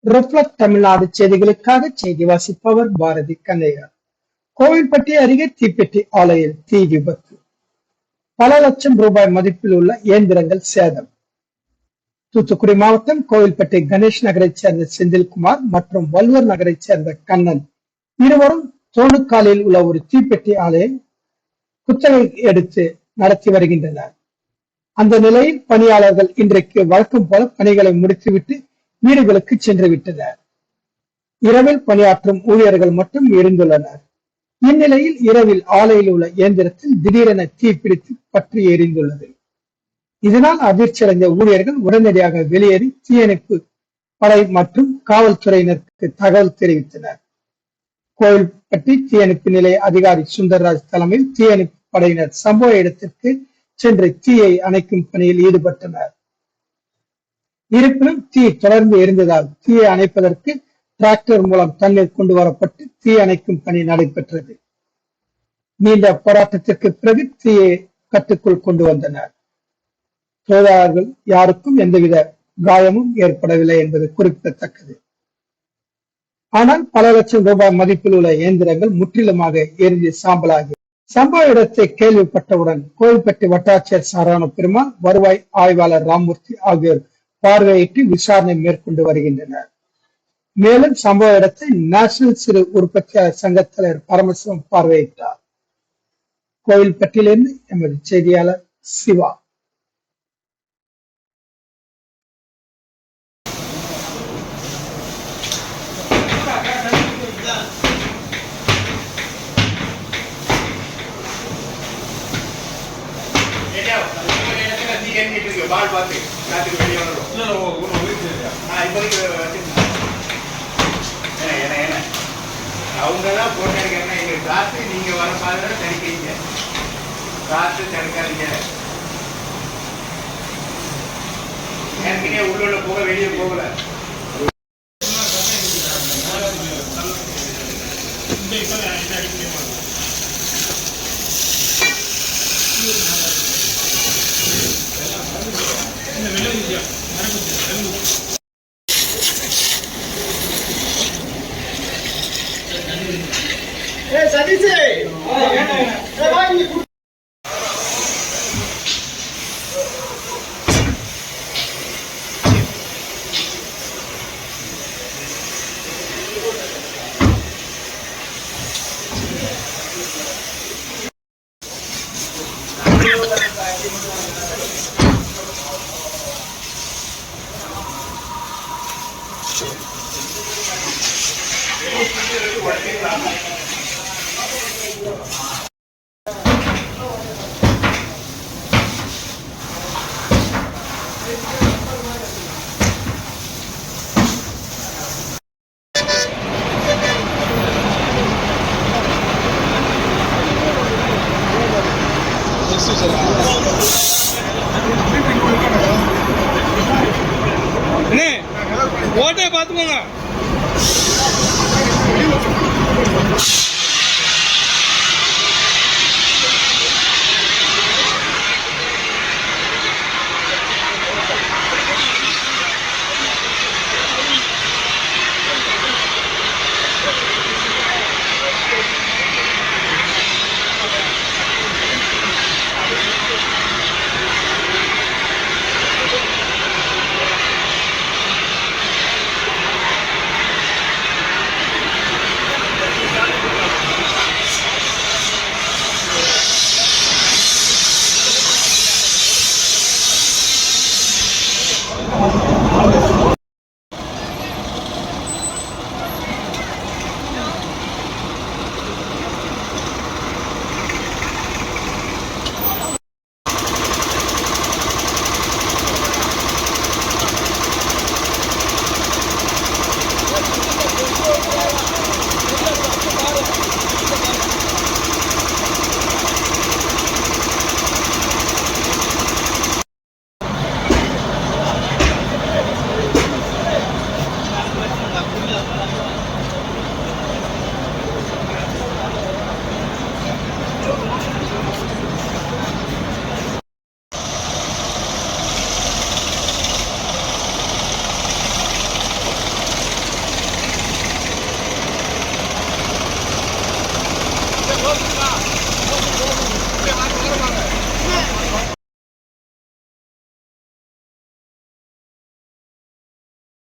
Reflect Tamil Nadu செய்திகளுக்காக செய்தி வாசிப்பவர் பாரதி கண்ணையா. கோவில்பட்டி அருகே தீப்பெட்டி ஆலையில் தீ விபத்து. பல லட்சம் ரூபாய் மதிப்பில் உள்ள இயந்திரங்கள் சேதம். தூத்துக்குடி மாவட்டம் கோவில்பட்டி கணேஷ் நகரைச் சேர்ந்த செந்தில்குமார் மற்றும் வள்ளுவர் நகரைச் சேர்ந்த கண்ணன் இருவரும் தோணுக்காலில் உள்ள ஒரு தீப்பெட்டி ஆலையை குத்தகை எடுத்து நடத்தி வருகின்றனர். அந்த நிலையில் பணியாளர்கள் இன்றைக்கு வழக்கம் போல பணிகளை முடித்துவிட்டு வீடுகளுக்கு சென்று விட்டனர். இரவில் பணியாற்றும் ஊழியர்கள் மட்டும் இருந்துள்ளனர். இந்நிலையில் இரவில் ஆலையில் உள்ள இயந்திரத்தில் திடீரென தீப்பிடித்து பற்றி எரிந்துள்ளது. இதனால் அதிர்ச்சியடைந்த ஊழியர்கள் உடனடியாக வெளியேறி தீயணைப்பு படை மற்றும் காவல்துறையினருக்கு தகவல் தெரிவித்தனர். கோவில்பட்டி தீயணைப்பு நிலைய அதிகாரி சுந்தர்ராஜ் தலைமையில் தீயணைப்பு படையினர் சம்பவ இடத்திற்கு சென்று தீயை அணைக்கும் பணியில் ஈடுபட்டனர். இருப்பினும் தீ தொடர்ந்து எரிந்ததால் தீயை அணைப்பதற்கு டிராக்டர் மூலம் தண்ணீர் கொண்டு வரப்பட்டு தீ அணைக்கும் பணி நடைபெற்றது. நீண்ட போராட்டத்திற்கு பிறகு தீயை கட்டுக்குள் கொண்டு வந்தனர். தொழிலாளர்கள் யாருக்கும் எந்தவித காயமும் ஏற்படவில்லை என்பது குறிப்பிடத்தக்கது. ஆனால் பல லட்சம் ரூபாய் மதிப்பில் உள்ள இயந்திரங்கள் முற்றிலுமாக எரிந்து சாம்பலாகி. சம்பவ இடத்தை கேள்விப்பட்டவுடன் கோவில்பட்டி வட்டாட்சியர் சரவண பெருமாள், வருவாய் ஆய்வாளர் ராமூர்த்தி ஆகியோர் பார்வையிட்டு விசாரணை மேற்கொண்டு வருகின்றனர். மேலும் சம்பவ இடத்தை நேஷனல் சிறு உற்பத்தியாளர் சங்க தலைவர் பரமசிவம் பார்வையிட்டார். கோவில்பட்டியிலிருந்து எமது செய்தியாளர் சிவா. அவங்கதான் போட்டிருக்காங்க. எங்க காத்து நீங்க வர மாதிரி தடுக்கிறீங்க. காத்து தடுக்காதீங்க. ஏற்கனவே உள்ள போக வெளியே போகல. சதீஷ் ஓட்டை பார்த்துக்கோங்க.